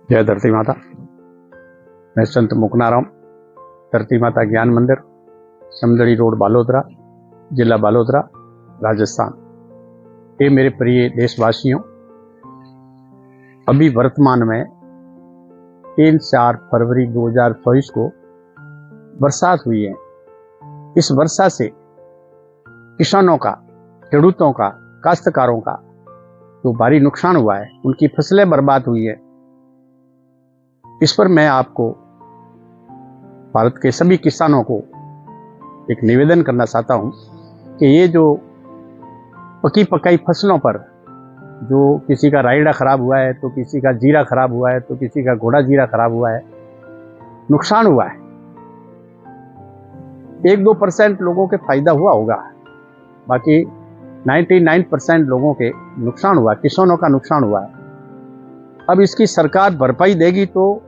जय धरती माता। मैं संत मुकनाराम, धरती माता ज्ञान मंदिर, समदड़ी रोड, बालोतरा, जिला बालोतरा, राजस्थान। ये मेरे प्रिय देशवासियों, अभी वर्तमान में 3-4 फरवरी 2024 को बरसात हुई है। इस वर्षा से किसानों का, खेडूतों का, काश्तकारों का जो भारी नुकसान हुआ है, उनकी फसलें बर्बाद हुई है। इस पर मैं आपको, भारत के सभी किसानों को एक निवेदन करना चाहता हूं कि ये जो पकी पकाई फसलों पर, जो किसी का रायड़ा खराब हुआ है, तो किसी का जीरा खराब हुआ है, तो किसी का घोड़ा जीरा खराब हुआ है, नुकसान हुआ है। 1-2% लोगों के फायदा हुआ होगा, बाकी 99% लोगों के नुकसान हुआ, किसानों का नुकसान हुआ है। अब इसकी सरकार भरपाई देगी तो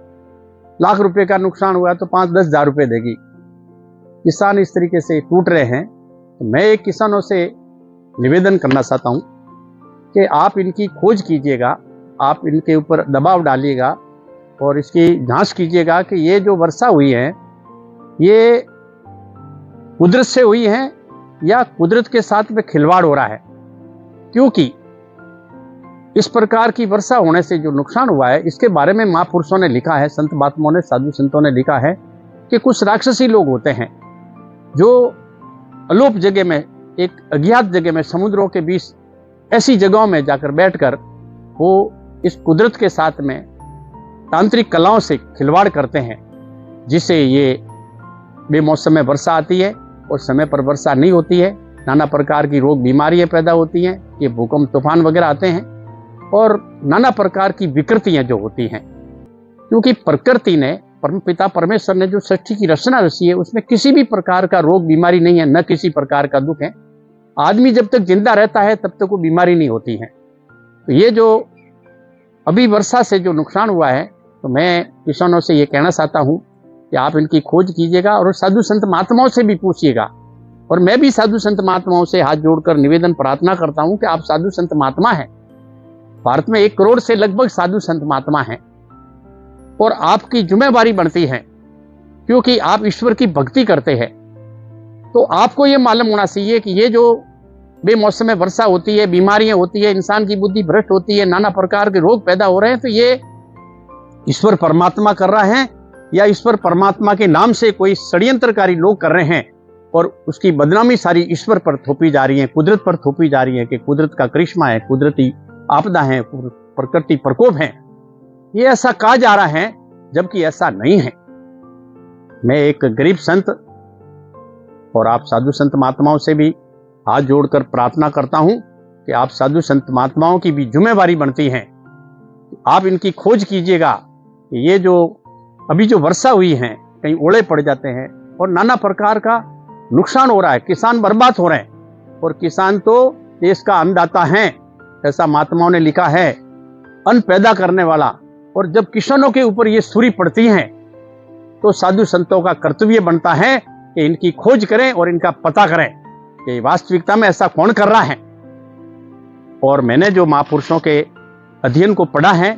लाख रुपए का नुकसान हुआ तो 5-10 हज़ार रुपए देगी। किसान इस तरीके से टूट रहे हैं। तो मैं एक किसानों से निवेदन करना चाहता हूं कि आप इनकी खोज कीजिएगा, आप इनके ऊपर दबाव डालिएगा और इसकी जांच कीजिएगा कि ये जो वर्षा हुई है, ये कुदरत से हुई है या कुदरत के साथ में खिलवाड़ हो रहा है। क्योंकि इस प्रकार की वर्षा होने से जो नुकसान हुआ है, इसके बारे में महापुरुषों ने लिखा है, संत महात्माओं ने, साधु संतों ने लिखा है कि कुछ राक्षसी लोग होते हैं जो अलोप जगह में, एक अज्ञात जगह में, समुद्रों के बीच ऐसी जगहों में जाकर बैठकर वो इस कुदरत के साथ में तांत्रिक कलाओं से खिलवाड़ करते हैं, जिससे ये बेमौसम में वर्षा आती है और समय पर वर्षा नहीं होती है। नाना प्रकार की रोग बीमारियां पैदा होती हैं, ये भूकंप, तूफान वगैरह आते हैं और नाना प्रकार की विकृतियां जो होती हैं। क्योंकि प्रकृति ने, परमपिता परमेश्वर ने जो सृष्टि की रचना रची है, उसमें किसी भी प्रकार का रोग बीमारी नहीं है, न किसी प्रकार का दुख है। आदमी जब तक जिंदा रहता है तब तक वो बीमारी नहीं होती है। तो ये जो अभी वर्षा से जो नुकसान हुआ है, तो मैं किसानों से ये कहना चाहता हूं कि आप इनकी खोज कीजिएगा और साधु संत महात्माओं से भी पूछिएगा। और मैं भी साधु संत महात्माओं से हाथ जोड़कर निवेदन प्रार्थना करता हूं कि आप साधु संत महात्मा हैं। भारत में 1 करोड़ से लगभग साधु संत महात्मा हैं और आपकी जिम्मेवारी बनती है, क्योंकि आप ईश्वर की भक्ति करते हैं। तो आपको यह मालूम होना चाहिए कि ये जो बेमौसम में वर्षा होती है, बीमारियां होती है, इंसान की बुद्धि भ्रष्ट होती है, नाना प्रकार के रोग पैदा हो रहे हैं, तो ये ईश्वर परमात्मा कर रहा है या ईश्वर परमात्मा के नाम से कोई षड्यंत्रकारी लोग कर रहे हैं और उसकी बदनामी सारी ईश्वर पर थोपी जा रही है, कुदरत पर थोपी जा रही है कि कुदरत का करिश्मा है, कुदरती आपदा है, प्रकृति प्रकोप है। ये ऐसा कहा जा रहा है, जबकि ऐसा नहीं है। मैं एक गरीब संत और आप साधु संत महात्माओं से भी हाथ जोड़कर प्रार्थना करता हूं कि आप साधु संत महात्माओं की भी जिम्मेवारी बनती है। आप इनकी खोज कीजिएगा कि ये जो अभी जो वर्षा हुई है, कहीं ओले पड़ जाते हैं और नाना प्रकार का नुकसान हो रहा है, किसान बर्बाद हो रहे हैं। और किसान तो देश का अन्नदाता है, ऐसा महात्माओं ने लिखा है, अन्न पैदा करने वाला। और जब किसानों के ऊपर ये सूरी पड़ती है, तो साधु संतों का कर्तव्य बनता है कि इनकी खोज करें और इनका पता करें कि वास्तविकता में ऐसा कौन कर रहा है। और मैंने जो महापुरुषों के अध्ययन को पढ़ा है,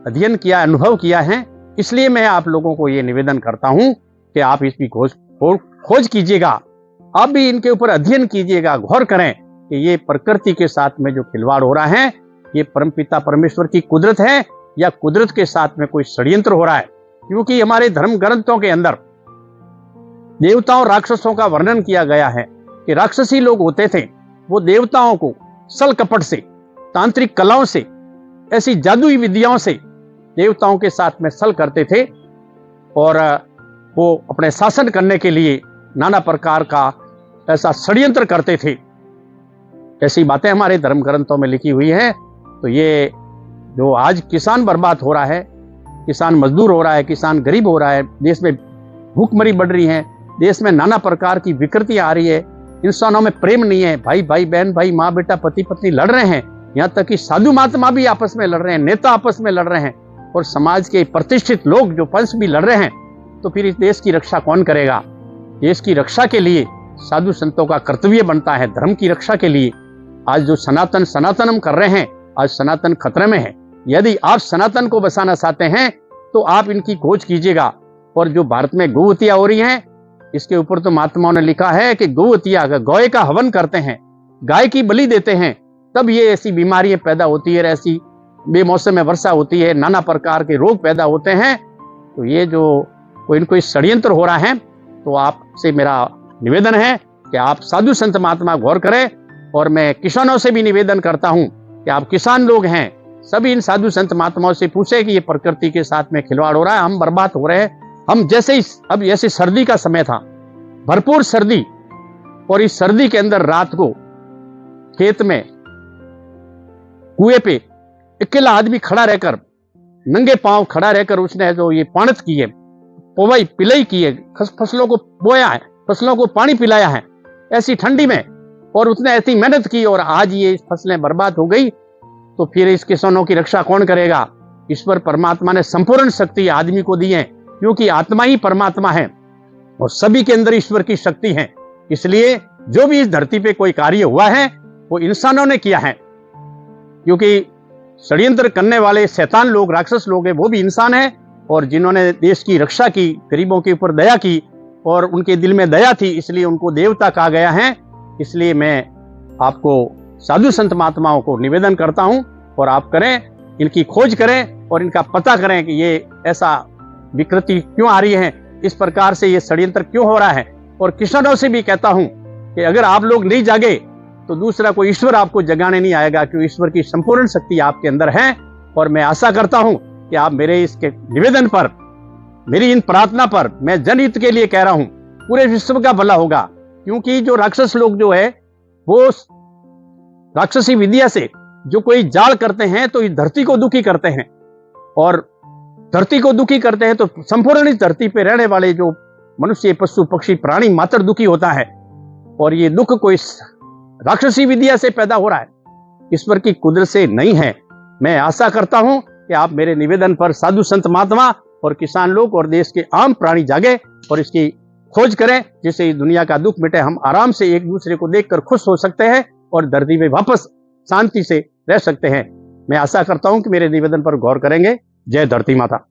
अध्ययन किया, अनुभव किया है, इसलिए मैं आप लोगों को ये निवेदन करता हूं कि आप इसकी खोज कीजिएगा। आप भी इनके ऊपर अध्ययन कीजिएगा, गौर करें कि ये प्रकृति के साथ में जो खिलवाड़ हो रहा है, ये परमपिता परमेश्वर की कुदरत है या कुदरत के साथ में कोई षड्यंत्र हो रहा है। क्योंकि हमारे धर्म ग्रंथों के अंदर देवताओं, राक्षसों का वर्णन किया गया है कि राक्षसी लोग होते थे, वो देवताओं को छल कपट से, तांत्रिक कलाओं से, ऐसी जादुई विद्याओं से देवताओं के साथ में छल करते थे और वो अपने शासन करने के लिए नाना प्रकार का ऐसा षड्यंत्र करते थे। ऐसी बातें हमारे धर्म ग्रंथों में लिखी हुई है। तो ये जो आज किसान बर्बाद हो रहा है, किसान मजदूर हो रहा है, किसान गरीब हो रहा है, देश में भूखमरी बढ़ रही है, देश में नाना प्रकार की विकृतियां आ रही है, इंसानों में प्रेम नहीं है, भाई भाई, बहन भाई, माँ बेटा, पति पत्नी लड़ रहे हैं, यहाँ तक कि साधु महात्मा भी आपस में लड़ रहे हैं, नेता आपस में लड़ रहे हैं और समाज के प्रतिष्ठित लोग जो पंच भी लड़ रहे हैं। तो फिर इस देश की रक्षा कौन करेगा? देश की रक्षा के लिए साधु संतों का कर्तव्य बनता है, धर्म की रक्षा के लिए। आज जो सनातन हम कर रहे हैं, आज सनातन खतरे में है। यदि आप सनातन को बचाना चाहते हैं तो आप इनकी खोज कीजिएगा। और जो भारत में गौ हत्या हो रही है, इसके ऊपर तो महात्माओं ने लिखा है कि गौ हत्या, गाय का हवन करते हैं, गाय की बलि देते हैं, तब ये ऐसी बीमारियां पैदा होती है, ऐसी बेमौसम में वर्षा होती है, नाना प्रकार के रोग पैदा होते हैं। तो ये जो कोई षड्यंत्र हो रहा है, तो आपसे मेरा निवेदन है कि आप साधु संत महात्मा गौर करें। और मैं किसानों से भी निवेदन करता हूं कि आप किसान लोग हैं, सभी इन साधु संत महात्माओं से पूछे कि ये प्रकृति के साथ में खिलवाड़ हो रहा है, हम बर्बाद हो रहे हैं। हम जैसे ही अब जैसे सर्दी का समय था, भरपूर सर्दी, और इस सर्दी के अंदर रात को खेत में कुएं पे अकेला आदमी खड़ा रहकर, नंगे पांव खड़ा रहकर उसने जो ये पाणत की है, पोवाई पिलाई की है, फसलों को बोया है, फसलों को पानी पिलाया है ऐसी ठंडी में, और उसने ऐसी मेहनत की, और आज ये फसलें बर्बाद हो गई। तो फिर इस किसानों की रक्षा कौन करेगा? ईश्वर परमात्मा ने संपूर्ण शक्ति आदमी को दी है, क्योंकि आत्मा ही परमात्मा है और सभी के अंदर ईश्वर की शक्ति है। इसलिए जो भी इस धरती पे कोई कार्य हुआ है वो इंसानों ने किया है, क्योंकि षड्यंत्र करने वाले शैतान लोग, राक्षस लोग हैं, वो भी इंसान है। और जिन्होंने देश की रक्षा की, गरीबों के ऊपर दया की, और उनके दिल में दया थी, इसलिए उनको देवता कहा गया है। इसलिए मैं आपको साधु संत महात्माओं को निवेदन करता हूं, और आप करें, इनकी खोज करें और इनका पता करें कि ये ऐसा विकृति क्यों आ रही है, इस प्रकार से ये षड्यंत्र क्यों हो रहा है। और किसानों से भी कहता हूं कि अगर आप लोग नहीं जागे तो दूसरा कोई ईश्वर आपको जगाने नहीं आएगा, क्योंकि ईश्वर की संपूर्ण शक्ति आपके अंदर है। और मैं आशा करता हूं कि आप मेरे इसके निवेदन पर, मेरी इन प्रार्थना पर, मैं जनहित के लिए कह रहा हूं, पूरे विश्व का भला होगा। क्योंकि जो राक्षस लोग जो है वो राक्षसी विद्या से जो कोई जाल करते हैं तो इस धरती को दुखी करते हैं, और धरती को दुखी करते हैं तो संपूर्ण इस धरती पे रहने वाले जो मनुष्य, पशु, पक्षी, प्राणी मात्र दुखी होता है। और ये दुख कोई राक्षसी विद्या से पैदा हो रहा है, ईश्वर की कुदरत से नहीं है। मैं आशा करता हूं कि आप मेरे निवेदन पर साधु संत महात्मा और किसान लोग और देश के आम प्राणी जागे और इसकी खोज करें, जिससे इस दुनिया का दुख मिटे, हम आराम से एक दूसरे को देखकर खुश हो सकते हैं और धरती में वापस शांति से रह सकते हैं। मैं आशा करता हूं कि मेरे निवेदन पर गौर करेंगे। जय धरती माता।